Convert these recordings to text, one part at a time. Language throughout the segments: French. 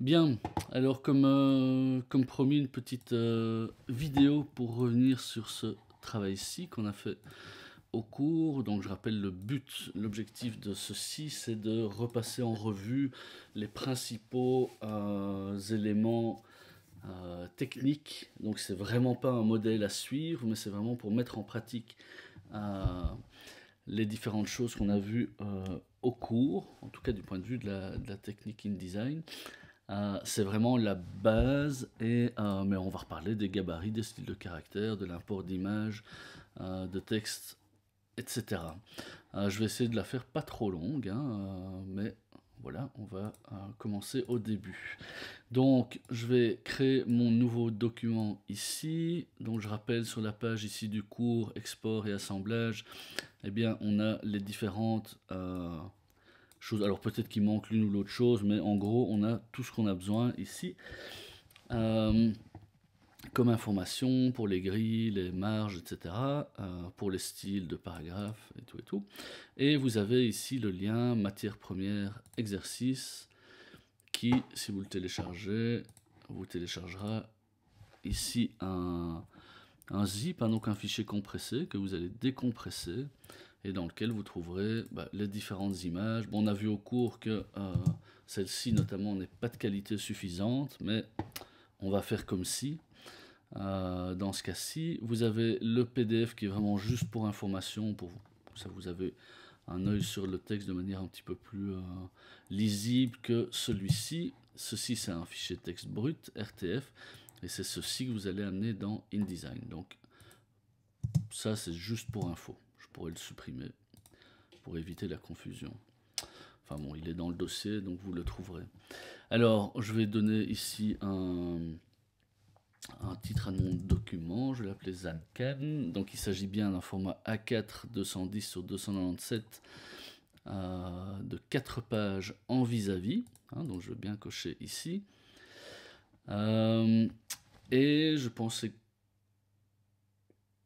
Bien, alors comme promis, une petite vidéo pour revenir sur ce travail-ci qu'on a fait au cours. Donc je rappelle le but, l'objectif de ceci, c'est de repasser en revue les principaux éléments techniques. Donc c'est vraiment pas un modèle à suivre, mais c'est vraiment pour mettre en pratique les différentes choses qu'on a vues au cours, en tout cas du point de vue de la technique InDesign. C'est vraiment la base, mais on va reparler des gabarits, des styles de caractère, de l'import d'images, de texte, etc. Je vais essayer de la faire pas trop longue, mais voilà, on va commencer au début. Donc, je vais créer mon nouveau document ici. Donc, je rappelle sur la page ici du cours, export et assemblage, eh bien, on a les différentes choses. Alors peut-être qu'il manque l'une ou l'autre chose, mais en gros, on a tout ce qu'on a besoin ici. Comme information pour les grilles, les marges, etc. Pour les styles de paragraphes et tout et tout. Et vous avez ici le lien matière première exercice qui, si vous le téléchargez, vous téléchargera ici un zip, donc un fichier compressé que vous allez décompresser et dans lequel vous trouverez les différentes images. Bon, on a vu au cours que celle-ci notamment n'est pas de qualité suffisante, mais on va faire comme si. Dans ce cas-ci, vous avez le PDF qui est vraiment juste pour information, pour ça vous avez un œil sur le texte de manière un petit peu plus lisible que celui-ci. Ceci, c'est un fichier texte brut, RTF, et c'est ceci que vous allez amener dans InDesign. Donc ça, c'est juste pour info. Je pourrais le supprimer pour éviter la confusion. Enfin bon, il est dans le dossier, donc vous le trouverez. Alors, je vais donner ici un titre à mon document, je vais l'appeler ZanCan. Donc il s'agit bien d'un format A4 210 sur 297 de 4 pages en vis-à-vis. Donc je vais bien cocher ici. Et je pensais,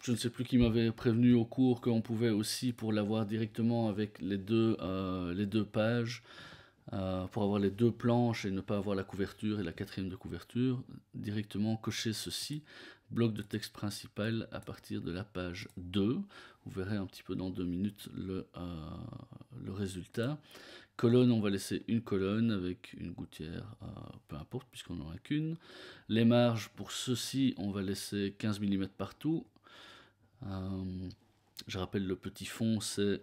je ne sais plus qui m'avait prévenu au cours qu'on pouvait aussi, pour l'avoir directement avec les deux pages, pour avoir les deux planches et ne pas avoir la couverture et la quatrième de couverture, directement cocher ceci, bloc de texte principal à partir de la page 2. Vous verrez un petit peu dans 2 minutes le résultat. Colonne, on va laisser une colonne avec une gouttière, peu importe puisqu'on n'en a qu'une. Les marges, pour ceci, on va laisser 15 mm partout. Je rappelle, le petit fond, c'est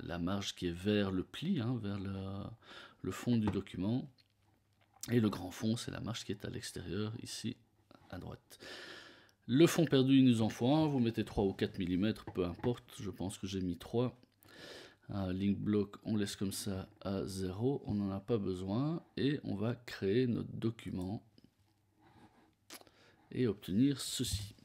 la marge qui est vers le pli, vers le fond du document. Et le grand fond, c'est la marge qui est à l'extérieur, ici, à droite. Le fond perdu, il nous en faut un. Vous mettez 3 ou 4 mm, peu importe. Je pense que j'ai mis 3. Link block, on laisse comme ça à 0. On n'en a pas besoin. Et on va créer notre document et obtenir ceci.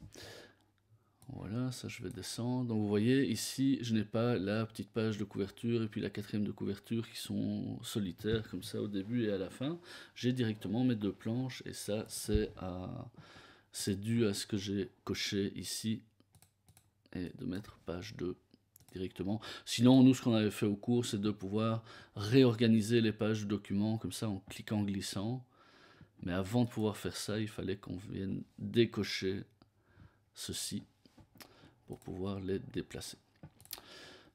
Voilà, ça je vais descendre. Donc vous voyez ici, je n'ai pas la petite page de couverture et puis la quatrième de couverture qui sont solitaires comme ça au début et à la fin. J'ai directement mes deux planches et ça c'est dû à ce que j'ai coché ici et de mettre page 2 directement. Sinon, nous, ce qu'on avait fait au cours, c'est de pouvoir réorganiser les pages de documents comme ça en cliquant glissant. Mais avant de pouvoir faire ça, il fallait qu'on vienne décocher ceci pour pouvoir les déplacer.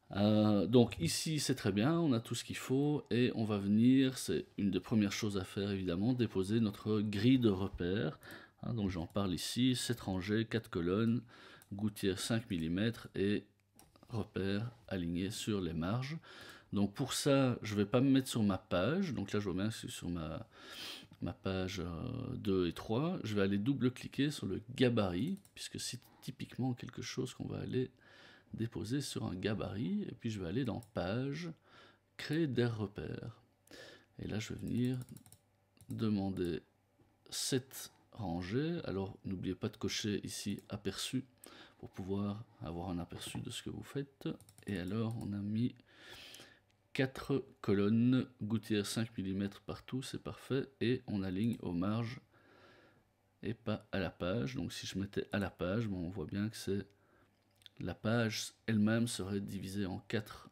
Donc ici c'est très bien, on a tout ce qu'il faut et on va venir, c'est une des premières choses à faire évidemment, déposer notre grille de repères. Donc j'en parle ici, 7 rangées, 4 colonnes, gouttière 5 mm et repères alignés sur les marges. Donc pour ça, je ne vais pas me mettre sur ma page, donc là je vais mettre sur ma page 2 et 3, je vais aller double-cliquer sur le gabarit, puisque c'est typiquement quelque chose qu'on va aller déposer sur un gabarit, et puis je vais aller dans page, créer des repères. Et là je vais venir demander 7 rangées, alors n'oubliez pas de cocher ici aperçu, pour pouvoir avoir un aperçu de ce que vous faites. Et alors on a mis 4 colonnes, gouttière 5 mm partout, c'est parfait, et on aligne aux marges et pas à la page. Donc si je mettais à la page, on voit bien que c'est la page elle-même serait divisée en 4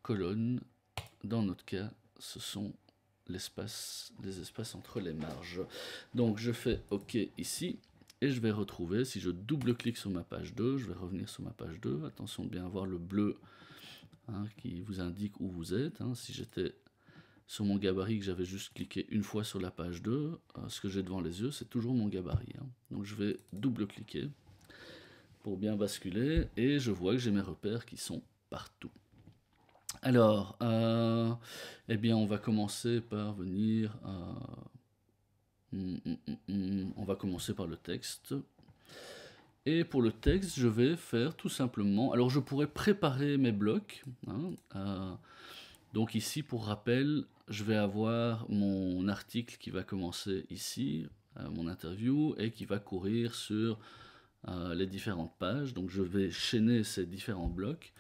colonnes. Dans notre cas, ce sont l'espace, les espaces entre les marges. Donc je fais OK ici, et je vais retrouver, si je double-clique sur ma page 2, je vais revenir sur ma page 2, attention de bien avoir le bleu qui vous indique où vous êtes. Si j'étais sur mon gabarit, que j'avais juste cliqué une fois sur la page 2, ce que j'ai devant les yeux, c'est toujours mon gabarit. Donc je vais double-cliquer pour bien basculer, et je vois que j'ai mes repères qui sont partout. Alors, eh bien, on va commencer par venir... on va commencer par le texte. Et pour le texte, je vais faire tout simplement... Alors, je pourrais préparer mes blocs. Donc ici, pour rappel, je vais avoir mon article qui va commencer ici, mon interview, et qui va courir sur les différentes pages. Donc je vais chaîner ces différents blocs.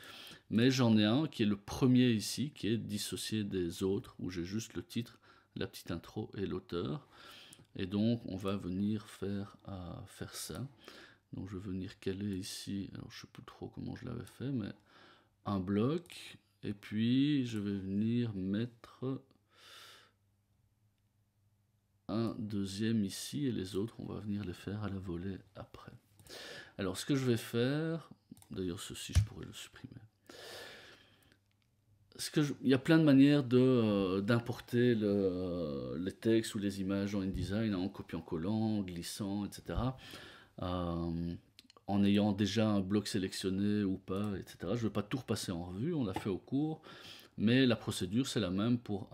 Mais j'en ai un qui est le premier ici, qui est dissocié des autres, où j'ai juste le titre, la petite intro et l'auteur. Et donc on va venir faire ça. Donc je vais venir caler ici, alors je ne sais plus trop comment je l'avais fait, mais un bloc, et puis je vais venir mettre un deuxième ici, et les autres on va venir les faire à la volée après. Alors ce que je vais faire, d'ailleurs ceci je pourrais le supprimer. Il y a plein de manières d'importer les textes ou les images dans InDesign, en copiant-collant, glissant, etc. En ayant déjà un bloc sélectionné ou pas, etc. Je ne vais pas tout repasser en revue, on l'a fait au cours, mais la procédure c'est la même pour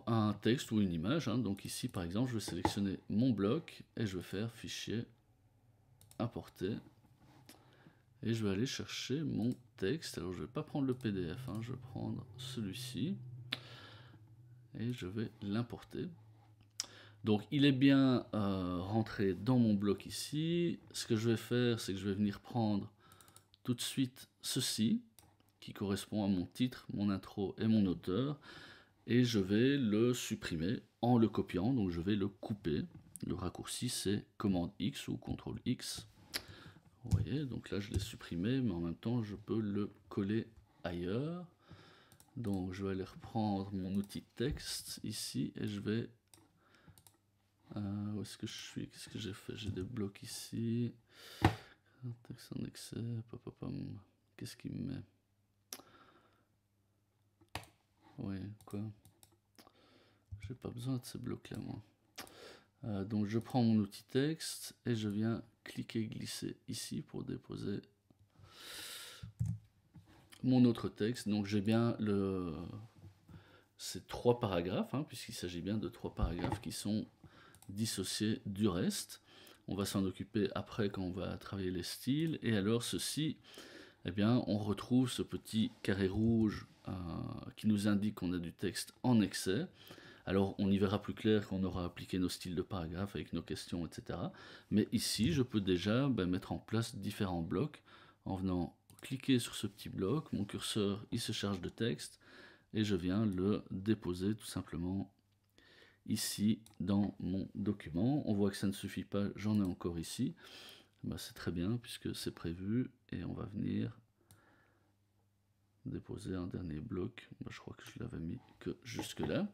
un texte ou une image. Donc ici par exemple je vais sélectionner mon bloc et je vais faire fichier, importer. Et je vais aller chercher mon texte. Alors je ne vais pas prendre le PDF, je vais prendre celui-ci. Et je vais l'importer. Donc il est bien rentré dans mon bloc ici. Ce que je vais faire, c'est que je vais venir prendre tout de suite ceci, qui correspond à mon titre, mon intro et mon auteur. Et je vais le supprimer en le copiant. Donc je vais le couper. Le raccourci c'est commande X ou CTRL X. Vous voyez, donc là je l'ai supprimé, mais en même temps je peux le coller ailleurs. Donc je vais aller reprendre mon outil texte ici et je vais... où est-ce que je suis? Qu'est-ce que j'ai fait? J'ai des blocs ici. Texte en excès. Qu'est-ce qu'il me met? Oui, quoi? J'ai pas besoin de ces blocs là moi. Donc je prends mon outil texte et je viens cliquer glisser ici pour déposer mon autre texte. Donc j'ai bien ces 3 paragraphes, puisqu'il s'agit bien de 3 paragraphes qui sont dissociés du reste. On va s'en occuper après quand on va travailler les styles. Et alors ceci, eh bien, on retrouve ce petit carré rouge qui nous indique qu'on a du texte en excès. Alors on y verra plus clair quand on aura appliqué nos styles de paragraphes avec nos questions, etc. Mais ici, je peux déjà mettre en place différents blocs en venant cliquer sur ce petit bloc. Mon curseur, il se charge de texte et je viens le déposer tout simplement ici dans mon document. On voit que ça ne suffit pas, j'en ai encore ici. C'est très bien puisque c'est prévu et on va venir déposer un dernier bloc. Je crois que je l'avais mis que jusque là.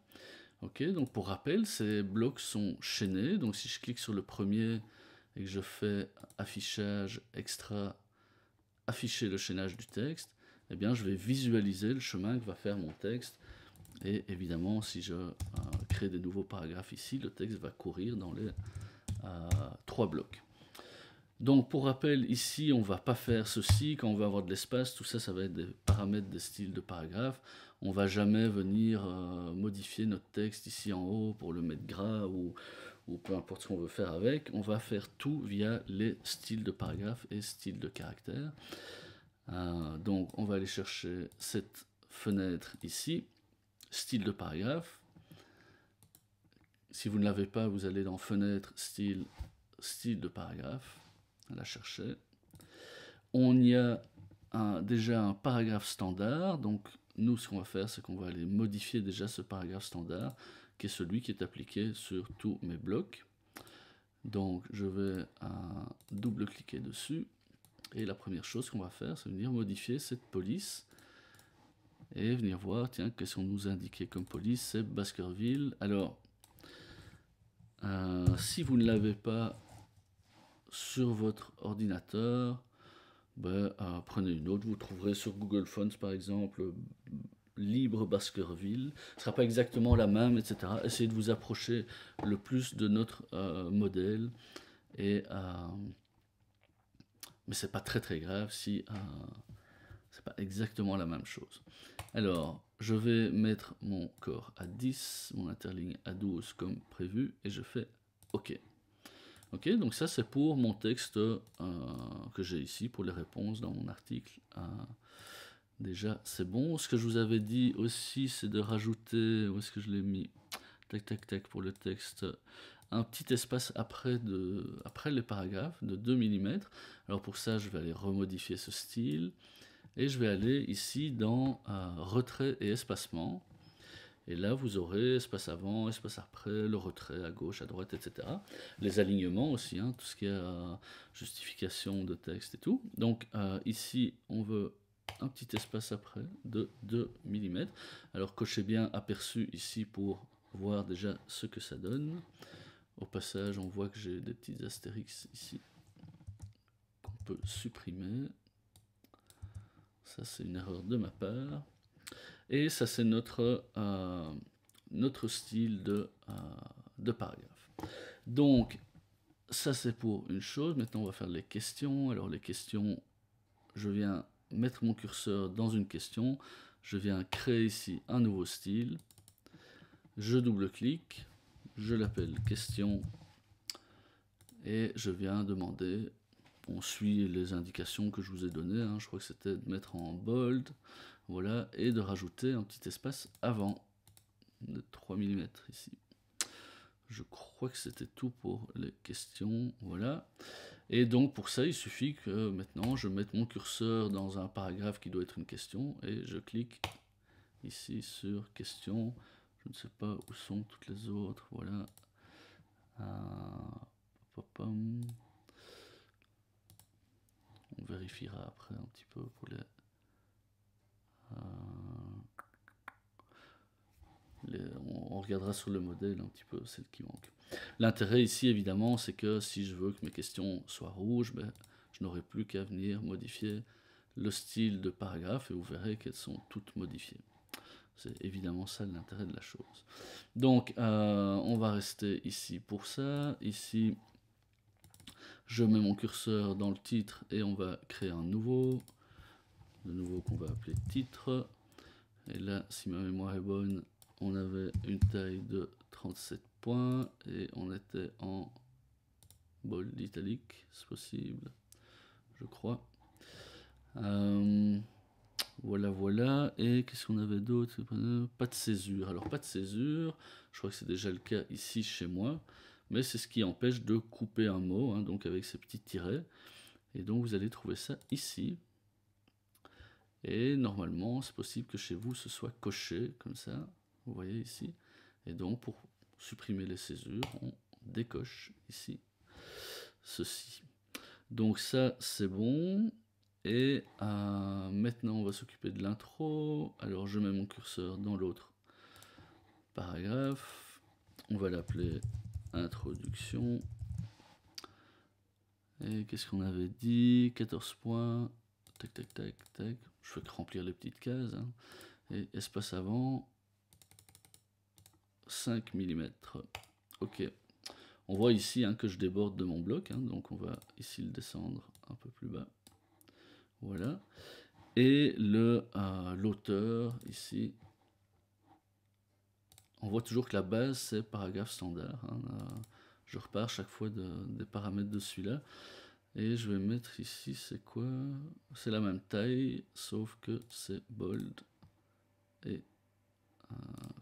Ok, donc pour rappel, ces blocs sont chaînés. Donc si je clique sur le premier et que je fais affichage extra, afficher le chaînage du texte, eh bien je vais visualiser le chemin que va faire mon texte. Et évidemment, si je crée des nouveaux paragraphes ici, le texte va courir dans les 3 blocs. Donc pour rappel, ici on va pas faire ceci, quand on va avoir de l'espace, tout ça, ça va être des paramètres des styles de paragraphes. On va jamais venir modifier notre texte ici en haut pour le mettre gras ou peu importe ce qu'on veut faire avec. On va faire tout via les styles de paragraphes et styles de caractères. Donc on va aller chercher cette fenêtre ici, style de paragraphe. Si vous ne l'avez pas, vous allez dans fenêtre, style de paragraphe. La chercher. On y a déjà un paragraphe standard, donc nous ce qu'on va faire c'est qu'on va aller modifier déjà ce paragraphe standard qui est celui qui est appliqué sur tous mes blocs. Donc je vais double cliquer dessus et la première chose qu'on va faire c'est venir modifier cette police et venir voir, tiens, qu'est-ce qu'on nous a indiqué comme police, c'est Baskerville. Alors, si vous ne l'avez pas sur votre ordinateur, ben, prenez une autre, vous trouverez sur Google Fonts par exemple, Libre Baskerville, ce ne sera pas exactement la même, etc. Essayez de vous approcher le plus de notre modèle, et mais c'est pas très grave si c'est pas exactement la même chose. Alors, je vais mettre mon corps à 10, mon interligne à 12 comme prévu, et je fais OK. Ok, donc ça c'est pour mon texte que j'ai ici, pour les réponses dans mon article. Déjà, c'est bon. Ce que je vous avais dit aussi, c'est de rajouter, où est-ce que je l'ai mis? Tac, pour le texte, un petit espace après les paragraphes de 2 mm. Alors pour ça, je vais aller remodifier ce style. Et je vais aller ici dans retrait et espacement. Et là, vous aurez espace avant, espace après, le retrait à gauche, à droite, etc. Les alignements aussi, hein, tout ce qui est justification de texte et tout. Donc ici, on veut un petit espace après de 2 mm. Alors cochez bien aperçu ici pour voir déjà ce que ça donne. Au passage, on voit que j'ai des petits astérix ici qu'on peut supprimer. Ça, c'est une erreur de ma part. Et ça, c'est notre style de paragraphe. Donc, ça, c'est pour une chose. Maintenant, on va faire les questions. Alors, les questions, je viens mettre mon curseur dans une question. Je viens créer ici un nouveau style. Je double-clique. Je l'appelle question. Et je viens demander... On suit les indications que je vous ai données. Hein. Je crois que c'était de mettre en bold. Voilà, et de rajouter un petit espace avant de 3 mm ici. Je crois que c'était tout pour les questions, voilà. Et donc pour ça, il suffit que maintenant je mette mon curseur dans un paragraphe qui doit être une question, et je clique ici sur question. Je ne sais pas où sont toutes les autres, voilà. On vérifiera après un petit peu pour les... on regardera sur le modèle un petit peu celle qui manque. L'intérêt ici évidemment c'est que si je veux que mes questions soient rouges, ben, je n'aurai plus qu'à venir modifier le style de paragraphe et vous verrez qu'elles sont toutes modifiées. C'est évidemment ça l'intérêt de la chose. Donc on va rester ici pour ça. Ici je mets mon curseur dans le titre et on va créer un nouveau. De nouveau qu'on va appeler titre. Et là, si ma mémoire est bonne, on avait une taille de 37 points et on était en bold italique, c'est possible, je crois. Voilà. Et qu'est-ce qu'on avait d'autre? Pas de césure. Alors pas de césure, je crois que c'est déjà le cas ici chez moi, mais c'est ce qui empêche de couper un mot, hein, donc avec ces petits tirets. Et donc vous allez trouver ça ici. Et normalement, c'est possible que chez vous, ce soit coché, comme ça, vous voyez ici. Et donc, pour supprimer les césures, on décoche ici ceci. Donc ça, c'est bon. Et maintenant, on va s'occuper de l'intro. Alors, je mets mon curseur dans l'autre paragraphe. On va l'appeler introduction. Et qu'est-ce qu'on avait dit? 14 points. Tac. Je fais que remplir les petites cases. Hein. Et espace avant, 5 mm. Ok. On voit ici hein, que je déborde de mon bloc. Hein, donc on va ici le descendre un peu plus bas. Voilà. Et l'auteur ici, on voit toujours que la base c'est paragraphe standard. Hein, je repars chaque fois des paramètres de celui-là. Et je vais mettre ici, c'est quoi? C'est la même taille, sauf que c'est bold et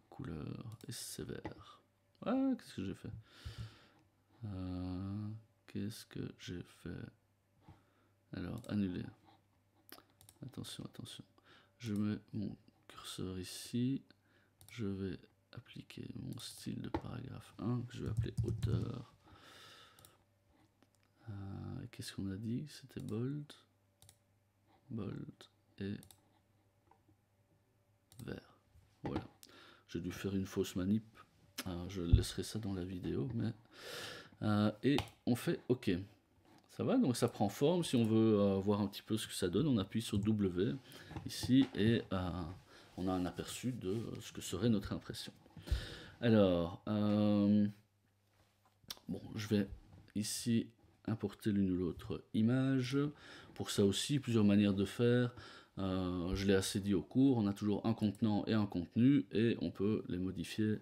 couleur et sévère. Ah, qu'est-ce que j'ai fait? Alors, annuler. Attention. Je mets mon curseur ici. Je vais appliquer mon style de paragraphe 1, que je vais appeler auteur. Qu'est-ce qu'on a dit? C'était bold et j'ai dû faire une fausse manip. Je laisserai ça dans la vidéo. Et on fait OK. Ça va, donc ça prend forme. Si on veut voir un petit peu ce que ça donne, on appuie sur W ici et on a un aperçu de ce que serait notre impression. Alors, bon, je vais ici importer l'une ou l'autre image. Pour ça aussi, plusieurs manières de faire. Je l'ai assez dit au cours, on a toujours un contenant et un contenu et on peut les modifier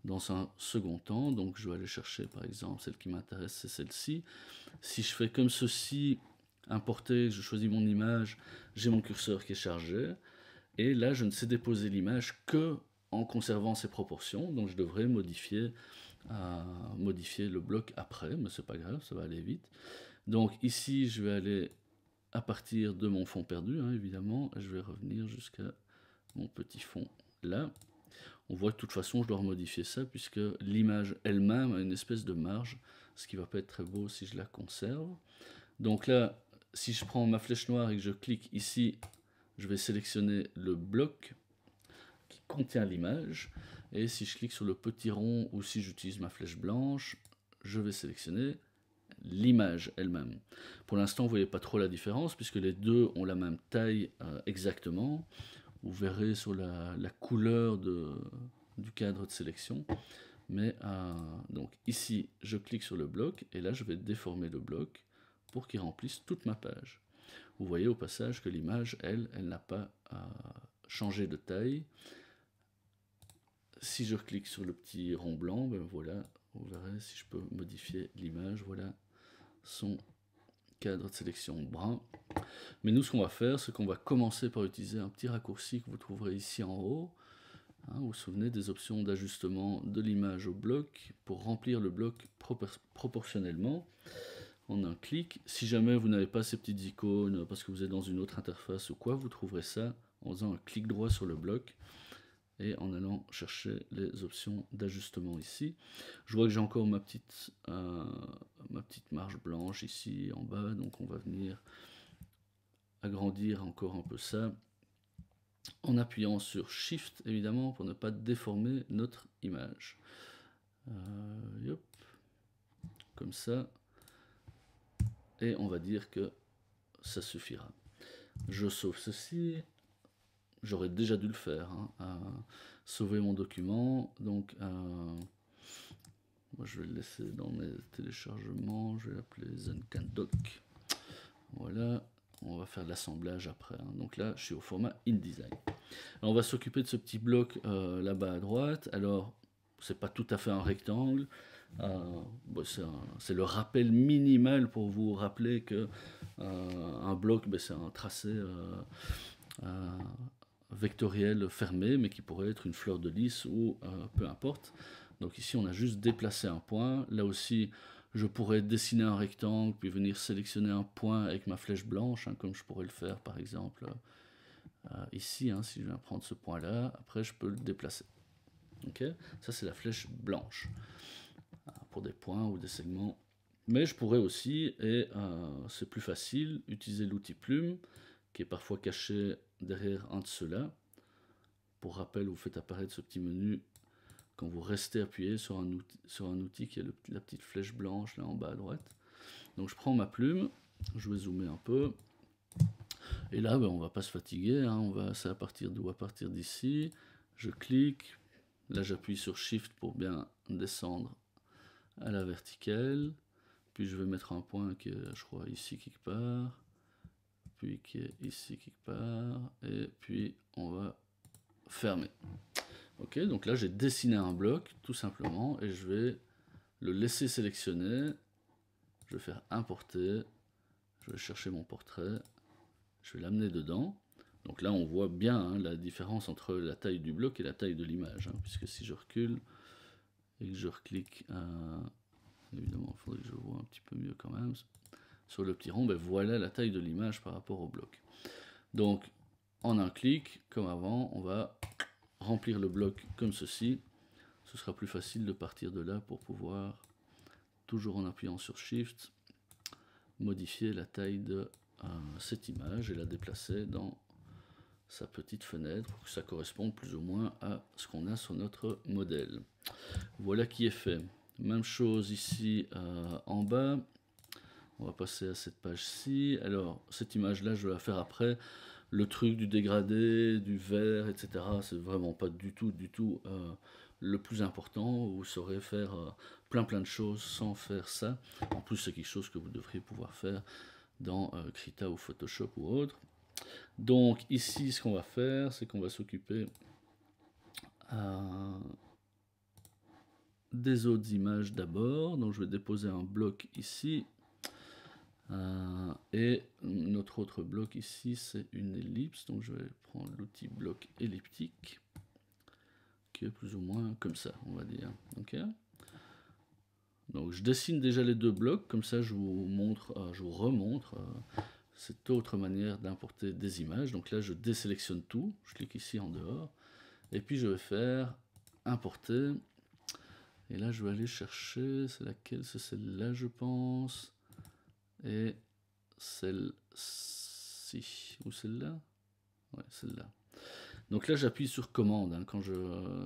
dans un second temps. Donc je vais aller chercher par exemple celle qui m'intéresse, c'est celle-ci. Si je fais comme ceci, importer, je choisis mon image, j'ai mon curseur qui est chargé et là je ne sais déposer l'image que en conservant ses proportions, donc je devrais modifier le bloc après, mais c'est pas grave, ça va aller vite. Donc ici je vais aller à partir de mon fond perdu, hein, évidemment, je vais revenir jusqu'à mon petit fond là. On voit que de toute façon je dois remodifier ça puisque l'image elle-même a une espèce de marge, ce qui va pas être très beau si je la conserve. Donc là, si je prends ma flèche noire et que je clique ici, je vais sélectionner le bloc qui contient l'image. Et si je clique sur le petit rond ou si j'utilise ma flèche blanche, je vais sélectionner l'image elle-même. Pour l'instant, vous ne voyez pas trop la différence puisque les deux ont la même taille exactement. Vous verrez sur la couleur du cadre de sélection. Mais donc ici, je clique sur le bloc et là, je vais déformer le bloc pour qu'il remplisse toute ma page. Vous voyez au passage que l'image, elle n'a pas changé de taille. Si je clique sur le petit rond blanc, ben voilà, vous verrez si je peux modifier l'image. Voilà son cadre de sélection brun. Mais nous, ce qu'on va faire, c'est qu'on va commencer par utiliser un petit raccourci que vous trouverez ici en haut. Vous vous souvenez des options d'ajustement de l'image au bloc pour remplir le bloc proportionnellement en un clic. Si jamais vous n'avez pas ces petites icônes parce que vous êtes dans une autre interface ou quoi, vous trouverez ça en faisant un clic droit sur le bloc et en allant chercher les options d'ajustement ici. Je vois que j'ai encore ma petite marge blanche ici en bas, donc on va venir agrandir encore un peu ça en appuyant sur Shift évidemment pour ne pas déformer notre image. Yop, comme ça, et on va dire que ça suffira. Je sauve ceci. J'aurais déjà dû le faire, sauver mon document. Donc, moi je vais le laisser dans mes téléchargements. Je vais l'appeler ZenCanDoc. Voilà, on va faire de l'assemblage après. Donc là, je suis au format InDesign. Alors, on va s'occuper de ce petit bloc là-bas à droite. Alors, c'est pas tout à fait un rectangle. C'est le rappel minimal pour vous rappeler que un bloc, c'est un tracé vectoriel fermé, mais qui pourrait être une fleur de lys ou peu importe. Donc ici, on a juste déplacé un point. Là aussi, je pourrais dessiner un rectangle, puis venir sélectionner un point avec ma flèche blanche, comme je pourrais le faire par exemple ici, si je viens prendre ce point-là, après je peux le déplacer. Okay, ça c'est la flèche blanche pour des points ou des segments. Mais je pourrais aussi, et c'est plus facile, utiliser l'outil plume, qui est parfois caché derrière un de ceux-là. Pour rappel, vous faites apparaître ce petit menu quand vous restez appuyé sur un outil qui a la petite flèche blanche là en bas à droite. Donc je prends ma plume, je vais zoomer un peu. Et là, on va pas se fatiguer, c'est à partir d'où? À partir d'ici. Je clique, là j'appuie sur Shift pour bien descendre à la verticale. Puis je vais mettre un point qui est, je crois, ici quelque part. Puis qui est ici quelque part. Et puis on va fermer. Ok, donc là j'ai dessiné un bloc tout simplement et je vais le laisser sélectionner. Je vais faire importer. Je vais chercher mon portrait. Je vais l'amener dedans. Donc là on voit bien la différence entre la taille du bloc et la taille de l'image. Puisque si je recule et que je reclique, évidemment il faudrait que je vois un petit peu mieux quand même. Sur le petit rond, voilà la taille de l'image par rapport au bloc. Donc en un clic, comme avant, on va remplir le bloc comme ceci. Ce sera plus facile de partir de là pour pouvoir, toujours en appuyant sur Shift, modifier la taille de cette image et la déplacer dans sa petite fenêtre pour que ça corresponde plus ou moins à ce qu'on a sur notre modèle. Voilà qui est fait. Même chose ici en bas. On va passer à cette page-ci. Alors, cette image-là, je vais la faire après. Le truc du dégradé, du vert, etc., c'est vraiment pas du tout le plus important. Vous saurez faire plein de choses sans faire ça. En plus, c'est quelque chose que vous devriez pouvoir faire dans Krita ou Photoshop ou autre. Donc ici, ce qu'on va faire, c'est qu'on va s'occuper des autres images d'abord. Donc je vais déposer un bloc ici. Et notre autre bloc ici, c'est une ellipse. Donc je vais prendre l'outil bloc elliptique, qui est plus ou moins comme ça, on va dire. Okay. Donc je dessine déjà les deux blocs, comme ça je vous remontre cette autre manière d'importer des images. Donc là je désélectionne tout, je clique ici en dehors, et puis je vais faire importer, et là je vais aller chercher, c'est laquelle? C'est celle-là je pense, et celle-ci, ou celle-là? Ouais, celle-là. Donc là j'appuie sur commande hein, quand je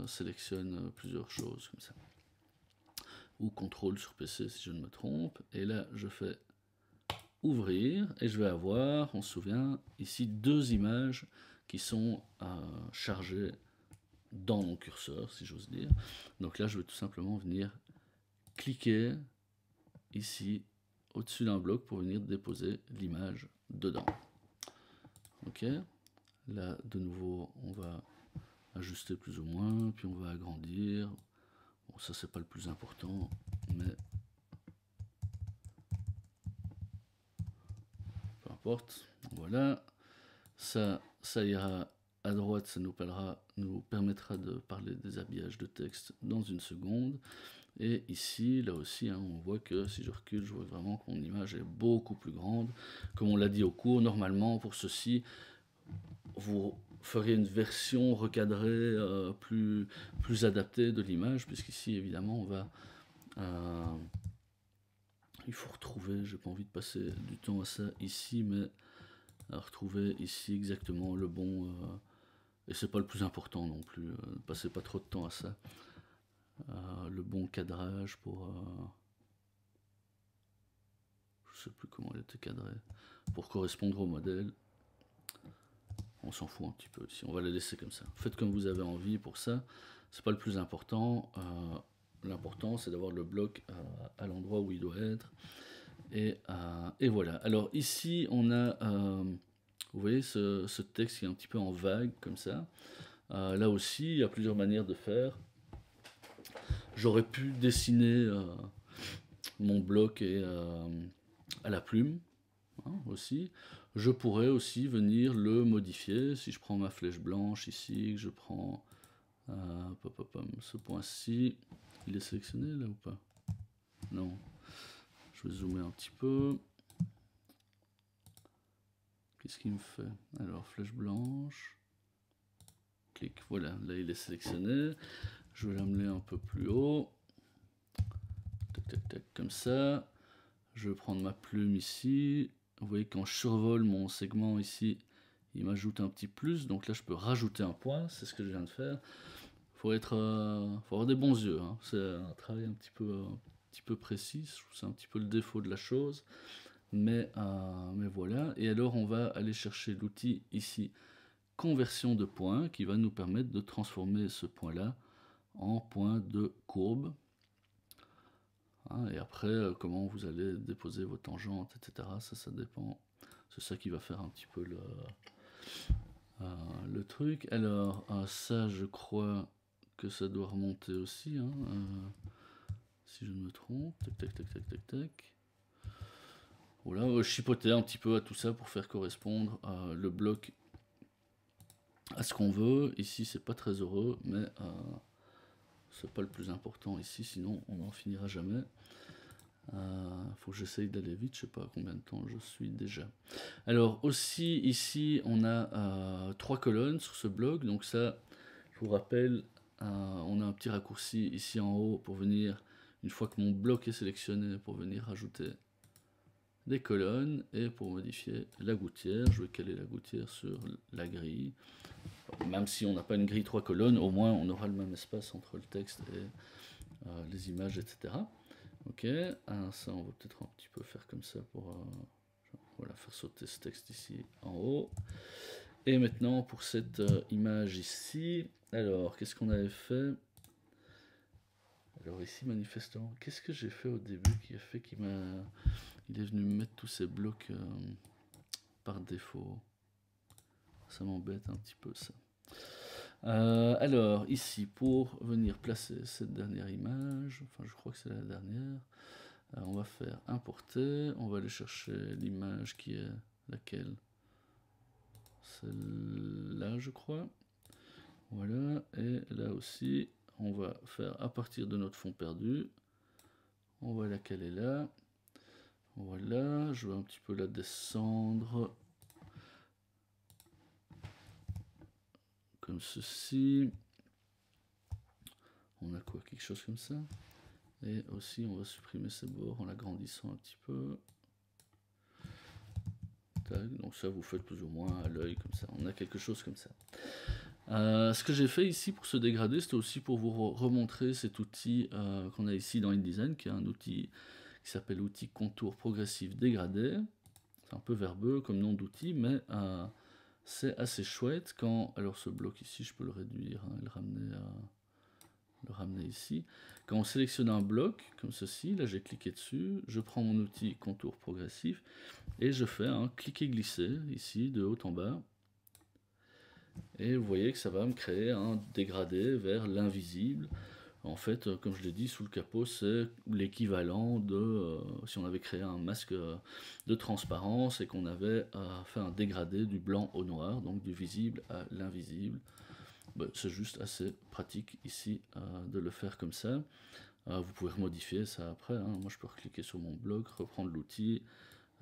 sélectionne plusieurs choses comme ça. Ou contrôle sur PC si je ne me trompe. Et là je fais ouvrir et je vais avoir, on se souvient, ici deux images qui sont chargées dans mon curseur si j'ose dire. Donc là je vais tout simplement venir cliquer ici au-dessus d'un bloc pour venir déposer l'image dedans. Ok, là de nouveau on va ajuster plus ou moins, puis on va agrandir. Bon, ça c'est pas le plus important, mais peu importe. Voilà, ça ira à droite, ça nous permettra de parler des habillages de texte dans une seconde. Et ici, là aussi, hein, on voit que si je recule, je vois vraiment que mon image est beaucoup plus grande. Comme on l'a dit au cours, normalement pour ceci, vous ferez une version recadrée plus adaptée de l'image, puisqu'ici évidemment on va il faut retrouver, j'ai pas envie de passer du temps à ça ici, mais à retrouver ici exactement le bon et c'est pas le plus important non plus, ne passez pas trop de temps à ça, le bon cadrage pour je sais plus comment elle était cadrée pour correspondre au modèle. On s'en fout un petit peu ici, on va la laisser comme ça. Faites comme vous avez envie pour ça, c'est pas le plus important. L'important c'est d'avoir le bloc à l'endroit où il doit être. Et voilà. Alors ici on a, vous voyez ce texte qui est un petit peu en vague comme ça. Là aussi il y a plusieurs manières de faire. J'aurais pu dessiner mon bloc à la plume hein, aussi. Je pourrais aussi venir le modifier. Si je prends ma flèche blanche ici, que je prends ce point-ci, il est sélectionné là ou pas? Non. Je vais zoomer un petit peu. Qu'est-ce qu'il me fait? Alors, flèche blanche. Clic, voilà, là il est sélectionné. Je vais l'amener un peu plus haut. Tac, tac, tac, comme ça. Je vais prendre ma plume ici. Vous voyez, quand je survole mon segment ici, il m'ajoute un petit plus. Donc là, je peux rajouter un point. C'est ce que je viens de faire. Faut avoir des bons yeux. Hein. C'est un travail un petit peu précis. Je trouve que c'est un petit peu le défaut de la chose. Mais voilà. Et alors, on va aller chercher l'outil ici, conversion de points, qui va nous permettre de transformer ce point-là en point de courbe. Hein, et après, comment vous allez déposer vos tangentes, etc. Ça dépend. C'est ça qui va faire un petit peu le truc. Alors, ça, je crois que ça doit remonter aussi. Hein, si je ne me trompe. Tac, tac, tac, tac, tac, tac. Voilà, je chipotais un petit peu à tout ça pour faire correspondre le bloc à ce qu'on veut. Ici, c'est pas très heureux, mais c'est pas le plus important ici, sinon on n'en finira jamais. Faut que j'essaye d'aller vite, je sais pas combien de temps je suis déjà. Alors aussi ici on a 3 colonnes sur ce bloc, donc ça je vous rappelle, on a un petit raccourci ici en haut pour venir, une fois que mon bloc est sélectionné, pour venir rajouter des colonnes, et pour modifier la gouttière, je vais caler la gouttière sur la grille. Même si on n'a pas une grille 3 colonnes, au moins on aura le même espace entre le texte et les images, etc. Ok, ça on va peut-être un petit peu faire comme ça pour voilà, faire sauter ce texte ici en haut. Et maintenant pour cette image ici, alors qu'est-ce qu'on avait fait? Alors ici manifestement, qu'est-ce que j'ai fait au début qui a fait qu'il est venu me mettre tous ces blocs par défaut? Ça m'embête un petit peu ça. Alors ici pour venir placer cette dernière image, enfin je crois que c'est la dernière, on va faire importer, on va aller chercher l'image qui est laquelle? Celle-là je crois. Voilà, et là aussi on va faire à partir de notre fond perdu, on va la caler là. Voilà, je vais un petit peu la descendre comme ceci. On a quoi? Quelque chose comme ça. Et aussi on va supprimer ces bords en l'agrandissant un petit peu. Tac, donc ça vous faites plus ou moins à l'œil comme ça. On a quelque chose comme ça. Ce que j'ai fait ici pour ce dégradé, c'était aussi pour vous remontrer cet outil qu'on a ici dans InDesign, qui est un outil qui s'appelle outil contour progressif dégradé. C'est un peu verbeux comme nom d'outil, mais c'est assez chouette quand... Alors ce bloc ici, je peux le réduire, hein, le ramener ici. Quand on sélectionne un bloc, comme ceci, là j'ai cliqué dessus, je prends mon outil contour progressif, et je fais un cliquer-glisser, ici, de haut en bas. Et vous voyez que ça va me créer un dégradé vers l'invisible. En fait, comme je l'ai dit, sous le capot, c'est l'équivalent de si on avait créé un masque de transparence et qu'on avait fait un dégradé du blanc au noir, donc du visible à l'invisible. Ben, c'est juste assez pratique ici de le faire comme ça. Vous pouvez remodifier ça après, hein. Moi je peux recliquer sur mon bloc, reprendre l'outil,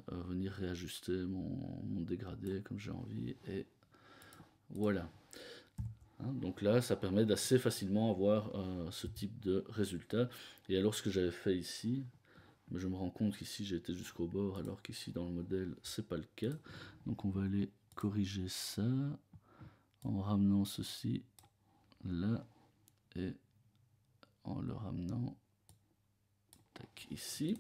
venir réajuster mon dégradé comme j'ai envie, et voilà. Hein, donc là, ça permet d'assez facilement avoir ce type de résultat. Et alors, ce que j'avais fait ici, mais je me rends compte qu'ici j'ai été jusqu'au bord, alors qu'ici dans le modèle, c'est pas le cas. Donc on va aller corriger ça en ramenant ceci là et en le ramenant tac, ici.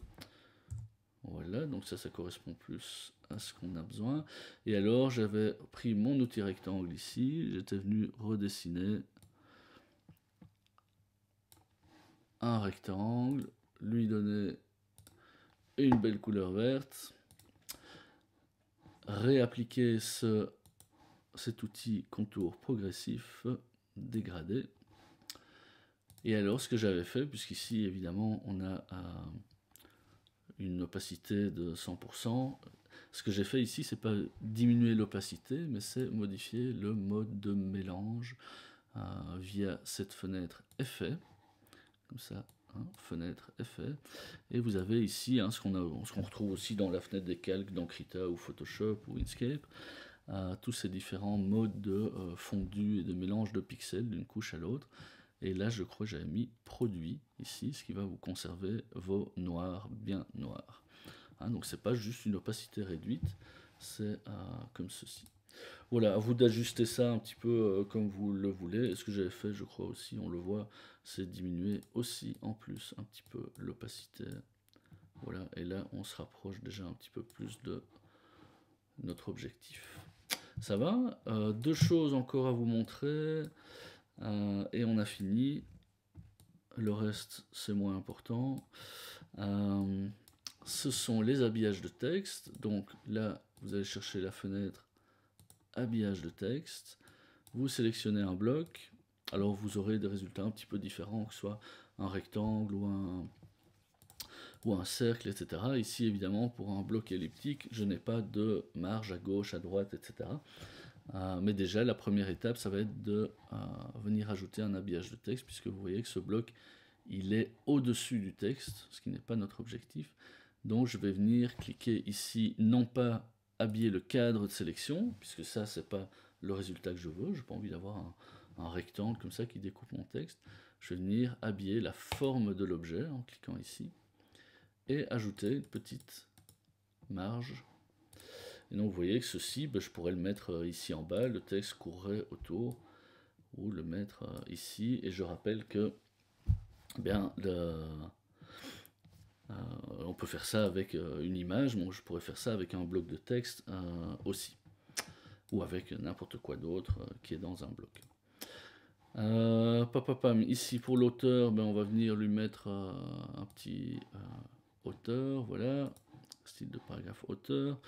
Voilà, donc ça correspond plus à ce qu'on a besoin. Et alors, j'avais pris mon outil rectangle ici, j'étais venu redessiner un rectangle, lui donner une belle couleur verte, réappliquer cet outil contour progressif dégradé. Et alors, ce que j'avais fait, puisqu'ici, évidemment, on a une opacité de 100%, ce que j'ai fait ici, c'est pas diminuer l'opacité, mais c'est modifier le mode de mélange via cette fenêtre effet, comme ça, hein, fenêtre effet, et vous avez ici ce qu'on retrouve aussi dans la fenêtre des calques dans Krita ou Photoshop ou Inkscape, tous ces différents modes de fondu et de mélange de pixels d'une couche à l'autre. Et là, je crois que j'avais mis produit ici, ce qui va vous conserver vos noirs bien noirs. Hein, donc c'est pas juste une opacité réduite, c'est comme ceci. Voilà, à vous d'ajuster ça un petit peu comme vous le voulez. Et ce que j'avais fait, je crois aussi, on le voit, c'est diminuer aussi en plus un petit peu l'opacité. Voilà, et là on se rapproche déjà un petit peu plus de notre objectif. Ça va, deux choses encore à vous montrer. Et on a fini. Le reste, c'est moins important. Ce sont les habillages de texte. Donc là, vous allez chercher la fenêtre habillage de texte. Vous sélectionnez un bloc. Alors vous aurez des résultats un petit peu différents, que ce soit un rectangle ou un cercle, etc. Ici, évidemment, pour un bloc elliptique, je n'ai pas de marge à gauche, à droite, etc. Mais déjà, la première étape, ça va être de venir ajouter un habillage de texte, puisque vous voyez que ce bloc, il est au-dessus du texte, ce qui n'est pas notre objectif. Donc, je vais venir cliquer ici, non pas habiller le cadre de sélection, puisque ça, c'est pas le résultat que je veux. Je n'ai pas envie d'avoir un rectangle comme ça qui découpe mon texte. Je vais venir habiller la forme de l'objet en cliquant ici, et ajouter une petite marge. Et donc vous voyez que ceci, ben, je pourrais le mettre ici en bas, le texte courrait autour, ou le mettre ici, et je rappelle que bien on peut faire ça avec une image, bon, je pourrais faire ça avec un bloc de texte aussi, ou avec n'importe quoi d'autre qui est dans un bloc. Ici pour l'auteur, ben, on va venir lui mettre un petit auteur, voilà, style de paragraphe auteur.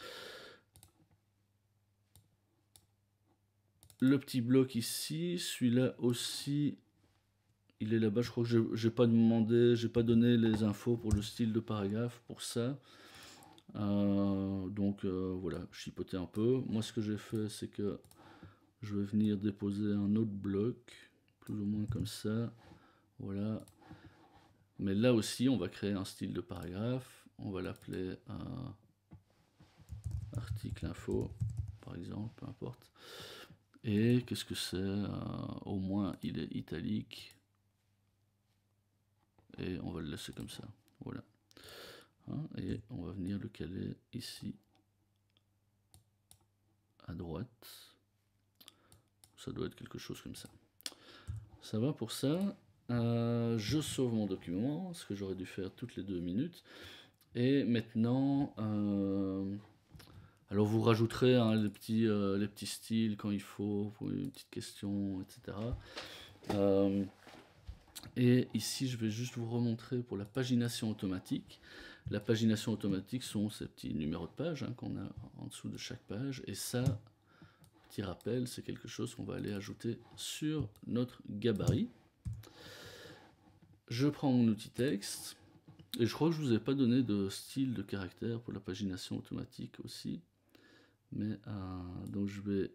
Le petit bloc ici, celui-là aussi, il est là-bas. Je crois que j'ai pas demandé, j'ai pas donné les infos pour le style de paragraphe pour ça. Donc voilà, chipoter un peu. Moi, ce que j'ai fait, c'est que je vais venir déposer un autre bloc, plus ou moins comme ça. Voilà. Mais là aussi, on va créer un style de paragraphe. On va l'appeler article info, par exemple, peu importe. Et qu'est-ce que c'est au moins, il est italique. Et on va le laisser comme ça. Voilà. Et on va venir le caler ici à droite. Ça doit être quelque chose comme ça. Ça va pour ça. Je sauve mon document, ce que j'aurais dû faire toutes les 2 minutes. Et maintenant, alors vous rajouterez les petits styles quand il faut, pour une petite question, etc. Et ici, je vais juste vous remontrer pour la pagination automatique. La pagination automatique sont ces petits numéros de page qu'on a en dessous de chaque page. Et ça, petit rappel, c'est quelque chose qu'on va aller ajouter sur notre gabarit. Je prends mon outil texte. Et je crois que je ne vous ai pas donné de style de caractère pour la pagination automatique aussi. Mais donc je vais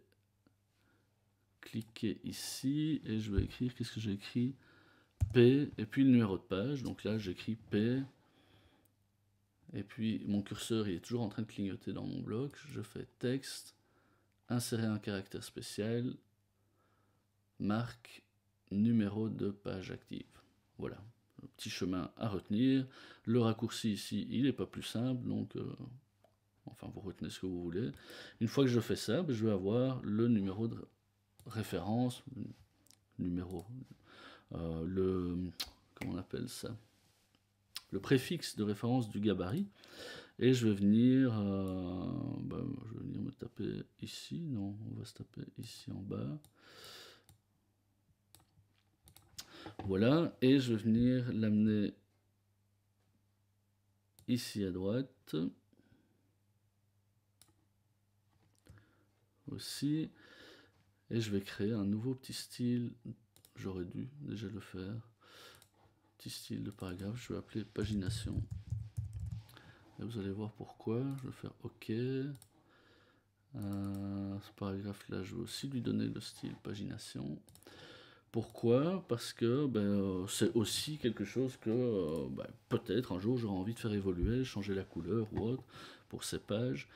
cliquer ici et je vais écrire, qu'est-ce que j'ai écrit? P, et puis le numéro de page. Donc là, j'écris P. Et puis mon curseur il est toujours en train de clignoter dans mon bloc. Je fais texte, insérer un caractère spécial, marque, numéro de page active. Voilà, le petit chemin à retenir. Le raccourci ici, il n'est pas plus simple, donc enfin vous retenez ce que vous voulez. Une fois que je fais ça, je vais avoir le numéro de référence, comment on appelle ça, le préfixe de référence du gabarit. Et je vais venir me taper ici, non, on va se taper ici en bas. Voilà, et je vais venir l'amener ici à droite. Aussi. Et je vais créer un nouveau petit style. J'aurais dû déjà le faire. Petit style de paragraphe, je vais appeler pagination. Et vous allez voir pourquoi. Je vais faire OK. Ce paragraphe là, je vais aussi lui donner le style pagination. Pourquoi? Parce que c'est aussi quelque chose que peut-être un jour j'aurai envie de faire évoluer, changer la couleur ou autre pour ces pages.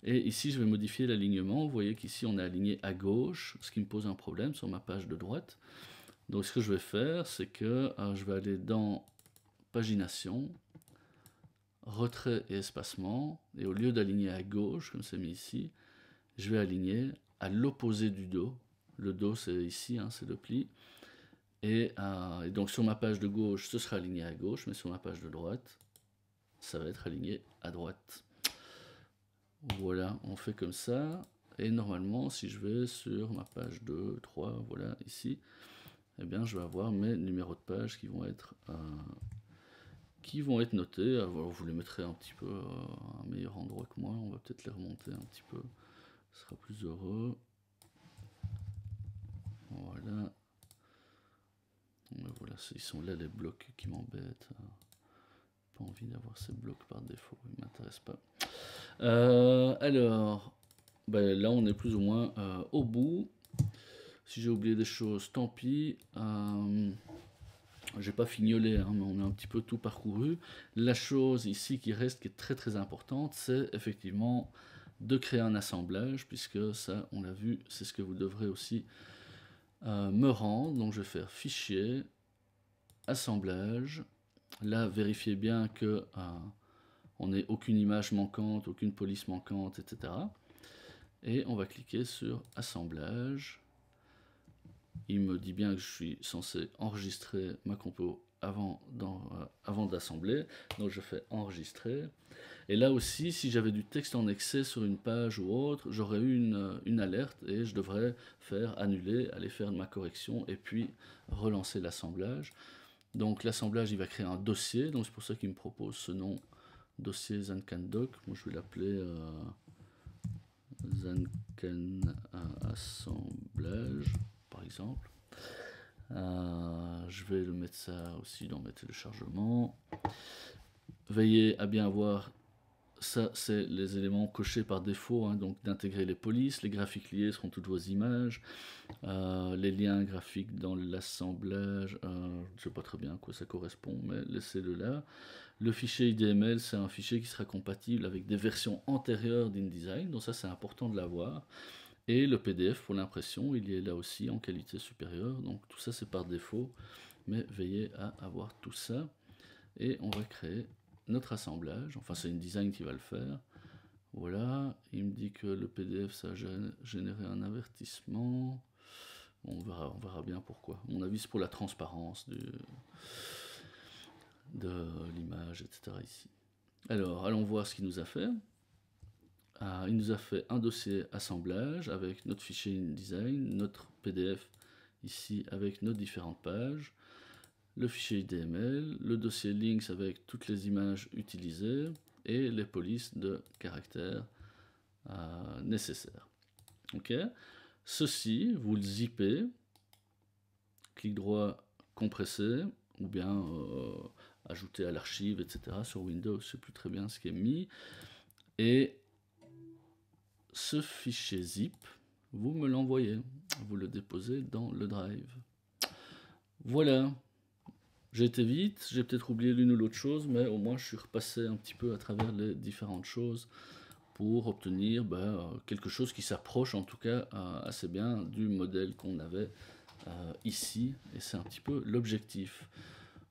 Et ici je vais modifier l'alignement. Vous voyez qu'ici on est aligné à gauche, ce qui me pose un problème sur ma page de droite. Donc ce que je vais faire, c'est que je vais aller dans pagination, retrait et espacement, et au lieu d'aligner à gauche, comme c'est mis ici, je vais aligner à l'opposé du dos. Le dos c'est ici, c'est le pli. Et donc sur ma page de gauche, ce sera aligné à gauche, mais sur ma page de droite, ça va être aligné à droite. Voilà, on fait comme ça. Et normalement, si je vais sur ma page 2, 3, voilà, ici, eh bien, je vais avoir mes numéros de page qui vont être notés. Alors, vous les mettrez un petit peu à un meilleur endroit que moi. On va peut-être les remonter un petit peu. Ce sera plus heureux. Voilà. Voilà, ils sont là les blocs qui m'embêtent. Pas envie d'avoir ces blocs par défaut, ils ne m'intéressent pas. Alors, là on est plus ou moins au bout. Si j'ai oublié des choses, tant pis. J'ai pas fignolé, mais on a un petit peu tout parcouru. La chose ici qui reste, qui est très très importante, c'est effectivement de créer un assemblage, puisque ça, on l'a vu, c'est ce que vous devrez aussi me rendre. Donc je vais faire fichier, assemblage. Là, vérifiez bien que on n'ait aucune image manquante, aucune police manquante, etc. Et on va cliquer sur assemblage. Il me dit bien que je suis censé enregistrer ma compo avant d'assembler, donc je fais enregistrer. Et là aussi, si j'avais du texte en excès sur une page ou autre, j'aurais eu une alerte et je devrais faire annuler, aller faire ma correction et puis relancer l'assemblage. Donc l'assemblage, il va créer un dossier, donc c'est pour ça qu'il me propose ce nom, dossier Zancan-Doc. Moi je vais l'appeler Zancan assemblage, par exemple. Je vais le mettre ça aussi dans mes téléchargements. Veillez à bien avoir, ça c'est les éléments cochés par défaut, hein, donc d'intégrer les polices, les graphiques liés seront toutes vos images, les liens graphiques dans l'assemblage, je ne sais pas très bien à quoi ça correspond, mais laissez-le là. Le fichier IDML, c'est un fichier qui sera compatible avec des versions antérieures d'InDesign, donc ça c'est important de l'avoir. Et le PDF pour l'impression, il y est là aussi en qualité supérieure, donc tout ça c'est par défaut, mais veillez à avoir tout ça. Et on va créer notre assemblage, enfin c'est InDesign qui va le faire. Voilà, il me dit que le PDF ça a généré un avertissement. Bon, on verra bien pourquoi. À mon avis c'est pour la transparence de l'image, etc. ici. Alors, allons voir ce qu'il nous a fait. Il nous a fait un dossier assemblage avec notre fichier InDesign, notre PDF ici avec nos différentes pages, le fichier IDML, le dossier links avec toutes les images utilisées et les polices de caractères nécessaires. Ok. Ceci, vous le zippez, clic droit, compresser, ou bien ajouter à l'archive, etc. Sur Windows, je ne sais plus très bien ce qui est mis. Et ce fichier zip, vous me l'envoyez, vous le déposez dans le drive. Voilà, j'ai été vite, j'ai peut-être oublié l'une ou l'autre chose, mais au moins je suis repassé un petit peu à travers les différentes choses pour obtenir quelque chose qui s'approche en tout cas assez bien du modèle qu'on avait ici, et c'est un petit peu l'objectif.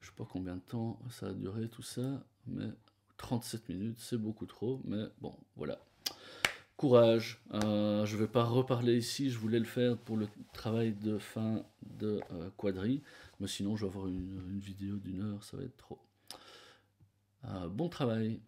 Je ne sais pas combien de temps ça a duré tout ça, mais 37 minutes, c'est beaucoup trop, mais bon, voilà. Courage, je ne vais pas reparler ici, je voulais le faire pour le travail de fin de Quadri, mais sinon je vais avoir une vidéo d'1 heure, ça va être trop. Bon travail.